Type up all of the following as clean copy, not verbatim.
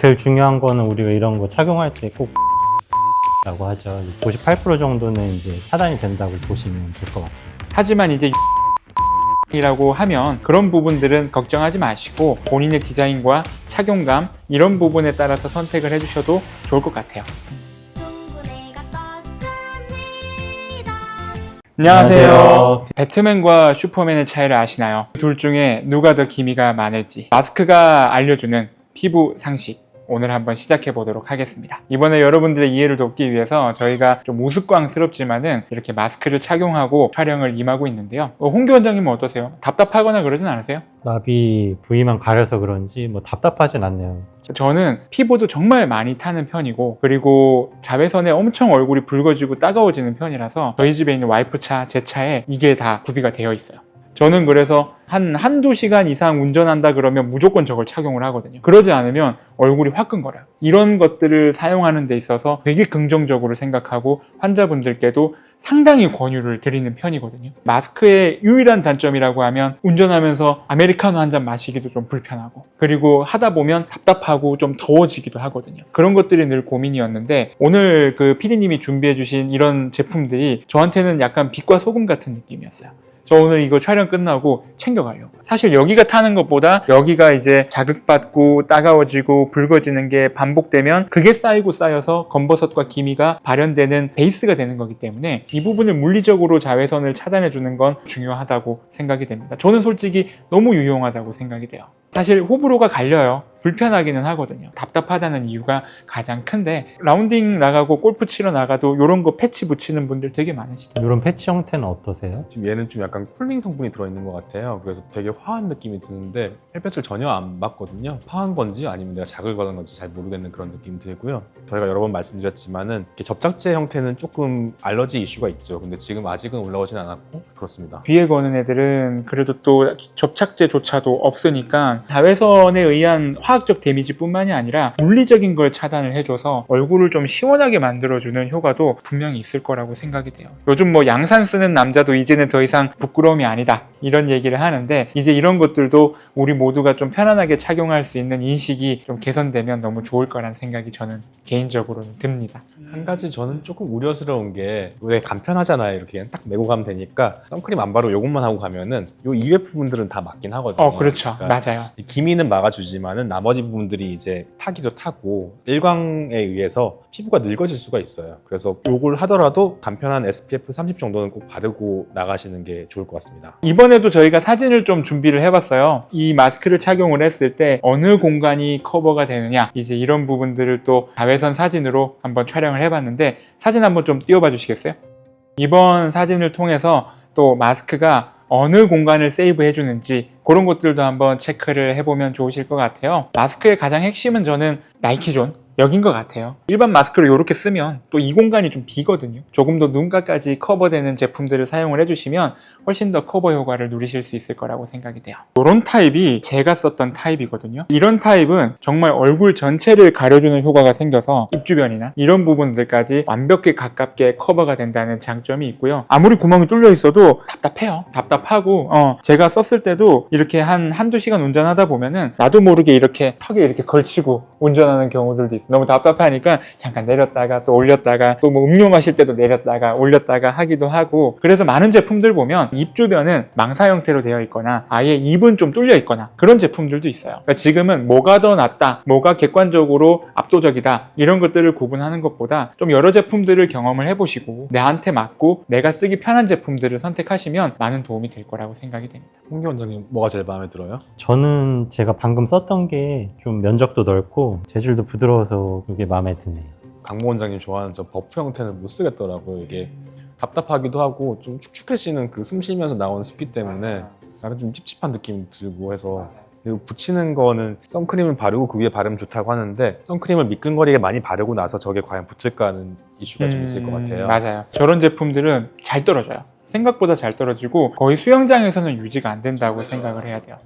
제일 중요한 거는 우리가 이런 거 착용할 때 꼭 라고 하죠. 98% 정도는 이제 차단이 된다고 보시면 될 것 같습니다. 하지만 이제 이라고 하면 그런 부분들은 걱정하지 마시고 본인의 디자인과 착용감 이런 부분에 따라서 선택을 해주셔도 좋을 것 같아요. 안녕하세요. 배트맨과 슈퍼맨의 차이를 아시나요? 둘 중에 누가 더 기미가 많을지 마스크가 알려주는 피부 상식 오늘 한번 시작해 보도록 하겠습니다. 이번에 여러분들의 이해를 돕기 위해서 저희가 좀 우스꽝스럽지만은 이렇게 마스크를 착용하고 촬영을 임하고 있는데요. 홍기 원장님은 어떠세요? 답답하거나 그러진 않으세요? 나비 부위만 가려서 그런지 뭐 답답하진 않네요. 저는 피부도 정말 많이 타는 편이고 그리고 자외선에 엄청 얼굴이 붉어지고 따가워지는 편이라서 저희 집에 있는 와이프 차, 제 차에 이게 다 구비가 되어 있어요. 저는 그래서 한두 시간 이상 운전한다 그러면 무조건 저걸 착용을 하거든요. 그러지 않으면 얼굴이 화끈거려요. 이런 것들을 사용하는 데 있어서 되게 긍정적으로 생각하고 환자분들께도 상당히 권유를 드리는 편이거든요. 마스크의 유일한 단점이라고 하면 운전하면서 아메리카노 한 잔 마시기도 좀 불편하고 그리고 하다 보면 답답하고 좀 더워지기도 하거든요. 그런 것들이 늘 고민이었는데 오늘 그 PD님이 준비해 주신 이런 제품들이 저한테는 약간 빛과 소금 같은 느낌이었어요. 저 오늘 이거 촬영 끝나고 챙겨가려고. 사실 여기가 타는 것보다 여기가 이제 자극받고 따가워지고 붉어지는 게 반복되면 그게 쌓이고 쌓여서 검버섯과 기미가 발현되는 베이스가 되는 거기 때문에 이 부분을 물리적으로 자외선을 차단해 주는 건 중요하다고 생각이 됩니다. 저는 솔직히 너무 유용하다고 생각이 돼요. 사실 호불호가 갈려요. 불편하기는 하거든요. 답답하다는 이유가 가장 큰데 라운딩 나가고 골프 치러 나가도 이런 거 패치 붙이는 분들 되게 많으시더라고요. 이런 패치 형태는 어떠세요? 지금 얘는 좀 약간 쿨링 성분이 들어있는 것 같아요. 그래서 되게 화한 느낌이 드는데 햇볕을 전혀 안 받거든요. 화한 건지 아니면 내가 자극을 받은 건지 잘 모르겠는 그런 느낌이 들고요. 저희가 여러 번 말씀드렸지만은 접착제 형태는 조금 알러지 이슈가 있죠. 근데 지금 아직은 올라오진 않았고 그렇습니다. 귀에 거는 애들은 그래도 또 접착제조차도 없으니까 자외선에 의한 화학적 데미지뿐만이 아니라 물리적인 걸 차단을 해줘서 얼굴을 좀 시원하게 만들어주는 효과도 분명히 있을 거라고 생각이 돼요. 요즘 뭐 양산 쓰는 남자도 이제는 더 이상 부끄러움이 아니다 이런 얘기를 하는데 이제 이런 것들도 우리 모두가 좀 편안하게 착용할 수 있는 인식이 좀 개선되면 너무 좋을 거란 생각이 저는 개인적으로는 듭니다. 한 가지 저는 조금 우려스러운 게 왜 간편하잖아요. 이렇게 그냥 딱 메고 가면 되니까 선크림 안 바르고 요것만 하고 가면은 요 이외 부분들은 다 맞긴 하거든요. 그렇죠. 그러니까 맞아요. 기미는 막아주지만은 나머지 부분들이 이제 타기도 타고 일광에 의해서 피부가 늙어질 수가 있어요. 그래서 요걸 하더라도 간편한 SPF 30 정도는 꼭 바르고 나가시는 게 좋을 것 같습니다. 이번에도 저희가 사진을 좀 준비를 해봤어요. 이 마스크를 착용을 했을 때 어느 공간이 커버가 되느냐 이제 이런 부분들을 또 자외선 사진으로 한번 촬영을 해봤는데 사진 한번 좀 띄워봐 주시겠어요? 이번 사진을 통해서 또 마스크가 어느 공간을 세이브 해주는지 그런 것들도 한번 체크를 해보면 좋으실 것 같아요. 마스크의 가장 핵심은 저는 나이키존 여긴 것 같아요. 일반 마스크를 이렇게 쓰면 또 이 공간이 좀 비거든요. 조금 더 눈가까지 커버되는 제품들을 사용을 해주시면 훨씬 더 커버 효과를 누리실 수 있을 거라고 생각이 돼요. 이런 타입이 제가 썼던 타입이거든요. 이런 타입은 정말 얼굴 전체를 가려주는 효과가 생겨서 입 주변이나 이런 부분들까지 완벽히 가깝게 커버가 된다는 장점이 있고요. 아무리 구멍이 뚫려 있어도 답답해요. 답답하고 제가 썼을 때도 이렇게 한두 시간 운전하다 보면은 나도 모르게 이렇게 턱에 이렇게 걸치고 운전하는 경우들도 있어요. 너무 답답하니까 잠깐 내렸다가 또 올렸다가 또 뭐 음료 마실 때도 내렸다가 올렸다가 하기도 하고 그래서 많은 제품들 보면 입 주변은 망사 형태로 되어 있거나 아예 입은 좀 뚫려 있거나 그런 제품들도 있어요. 그러니까 지금은 뭐가 더 낫다, 뭐가 객관적으로 압도적이다 이런 것들을 구분하는 것보다 좀 여러 제품들을 경험을 해보시고 나한테 맞고 내가 쓰기 편한 제품들을 선택하시면 많은 도움이 될 거라고 생각이 됩니다. 홍기 원장님 뭐가 제일 마음에 들어요? 저는 제가 방금 썼던 게 좀 면적도 넓고 재질도 부드러워서 그게 마음에 드네요. 강모 원장님 좋아하는 저 버프 형태는 못 쓰겠더라고요. 이게 답답하기도 하고 좀 축축해지는 그 숨 쉬면서 나오는 습기 때문에 나는 좀 찝찝한 느낌이 들고 해서 그리고 붙이는 거는 선크림을 바르고 그 위에 바르면 좋다고 하는데 선크림을 미끈거리게 많이 바르고 나서 저게 과연 붙을까 하는 이슈가 좀 있을 것 같아요. 맞아요. 저런 제품들은 잘 떨어져요. 생각보다 잘 떨어지고 거의 수영장에서는 유지가 안 된다고 생각을 해야 돼요.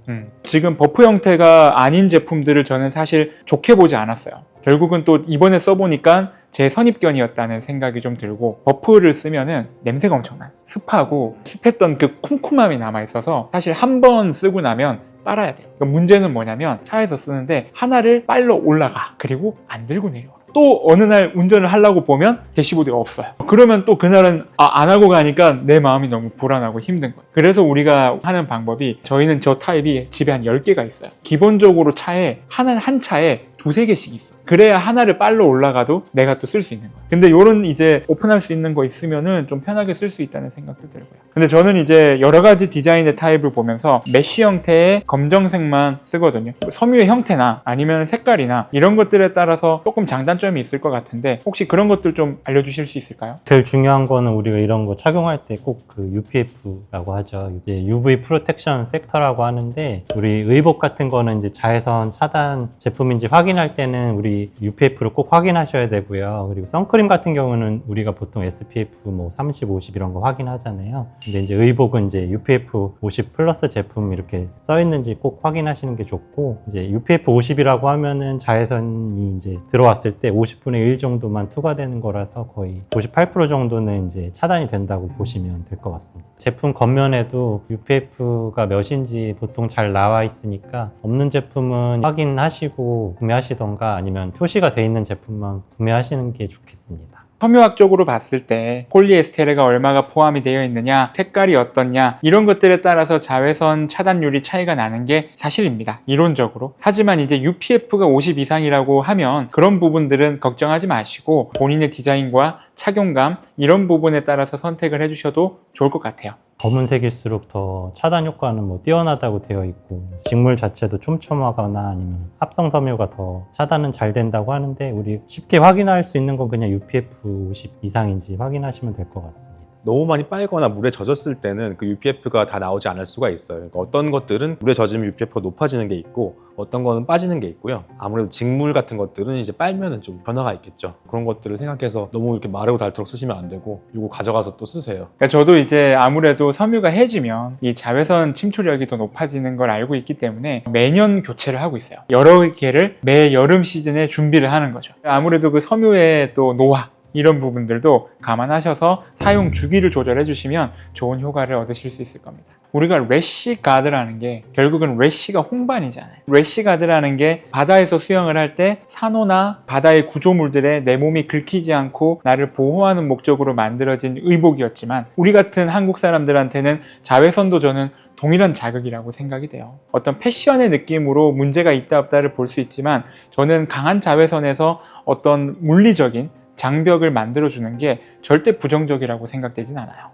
지금 버프 형태가 아닌 제품들을 저는 사실 좋게 보지 않았어요. 결국은 또 이번에 써보니까 제 선입견이었다는 생각이 좀 들고 버프를 쓰면은 냄새가 엄청나요. 습하고 습했던 그 쿰쿰함이 남아있어서 사실 한 번 쓰고 나면 빨아야 돼요. 그러니까 문제는 뭐냐면 차에서 쓰는데 하나를 빨러 올라가 그리고 안 들고 내려와. 또 어느 날 운전을 하려고 보면 대시보드가 없어요. 그러면 또 그날은 안 하고 가니까 내 마음이 너무 불안하고 힘든 거예요. 그래서 우리가 하는 방법이 저희는 저 타입이 집에 한 10개가 있어요. 기본적으로 차에 한 차에 두세 개씩 있어. 그래야 하나를 빨러 올라가도 내가 또 쓸 수 있는 거야. 근데 요런 이제 오픈할 수 있는 거 있으면은 좀 편하게 쓸 수 있다는 생각도 들고요. 근데 저는 이제 여러 가지 디자인의 타입을 보면서 메쉬 형태의 검정색만 쓰거든요. 섬유의 형태나 아니면 색깔이나 이런 것들에 따라서 조금 장단점이 있을 것 같은데 혹시 그런 것들 좀 알려주실 수 있을까요? 제일 중요한 거는 우리가 이런 거 착용할 때 꼭 그 UPF라고 하죠. 이제 UV 프로텍션 팩터라고 하는데 우리 의복 같은 거는 이제 자외선 차단 제품인지 확인할 때는 우리 UPF를 꼭 확인하셔야 되고요. 그리고 선크림 같은 경우는 우리가 보통 SPF 뭐 30, 50 이런 거 확인하잖아요. 근데 이제 의복은 이제 UPF 50 플러스 제품 이렇게 써 있는지 꼭 확인하시는 게 좋고, 이제 UPF 50이라고 하면은 자외선이 이제 들어왔을 때 50분의 1 정도만 투과되는 거라서 거의 98% 정도는 이제 차단이 된다고 보시면 될 것 같습니다. 제품 겉면에도 UPF가 몇인지 보통 잘 나와 있으니까 없는 제품은 확인하시고 구매하시던가 아니면 표시가 돼 있는 제품만 구매하시는 게 좋겠습니다. 섬유학적으로 봤을 때 폴리에스테르가 얼마가 포함이 되어 있느냐, 색깔이 어떻냐 이런 것들에 따라서 자외선 차단율이 차이가 나는 게 사실입니다. 이론적으로. 하지만 이제 UPF가 50 이상이라고 하면 그런 부분들은 걱정하지 마시고 본인의 디자인과 착용감 이런 부분에 따라서 선택을 해주셔도 좋을 것 같아요. 검은색일수록 더 차단 효과는 뭐 뛰어나다고 되어 있고, 직물 자체도 촘촘하거나 아니면 합성 섬유가 더 차단은 잘 된다고 하는데, 우리 쉽게 확인할 수 있는 건 그냥 UPF 50 이상인지 확인하시면 될 것 같습니다. 너무 많이 빨거나 물에 젖었을 때는 그 UPF가 다 나오지 않을 수가 있어요. 그러니까 어떤 것들은 물에 젖으면 UPF가 높아지는 게 있고 어떤 거는 빠지는 게 있고요. 아무래도 직물 같은 것들은 이제 빨면은 좀 변화가 있겠죠. 그런 것들을 생각해서 너무 이렇게 마르고 닳도록 쓰시면 안 되고 이거 가져가서 또 쓰세요. 그러니까 저도 이제 아무래도 섬유가 해지면 이 자외선 침투력이 더 높아지는 걸 알고 있기 때문에 매년 교체를 하고 있어요. 여러 개를 매 여름 시즌에 준비를 하는 거죠. 아무래도 그 섬유의 또 노화 이런 부분들도 감안하셔서 사용 주기를 조절해 주시면 좋은 효과를 얻으실 수 있을 겁니다. 우리가 래쉬 가드라는 게 결국은 래쉬가 홍반이잖아요. 래쉬 가드라는 게 바다에서 수영을 할 때 산호나 바다의 구조물들에 내 몸이 긁히지 않고 나를 보호하는 목적으로 만들어진 의복이었지만 우리 같은 한국 사람들한테는 자외선도 저는 동일한 자극이라고 생각이 돼요. 어떤 패션의 느낌으로 문제가 있다 없다를 볼 수 있지만 저는 강한 자외선에서 어떤 물리적인 장벽을 만들어주는 게 절대 부정적이라고 생각되진 않아요.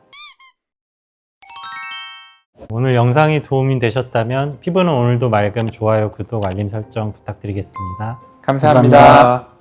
오늘 영상이 도움이 되셨다면 피부는 오늘도 맑음, 좋아요, 구독, 알림 설정 부탁드리겠습니다. 감사합니다.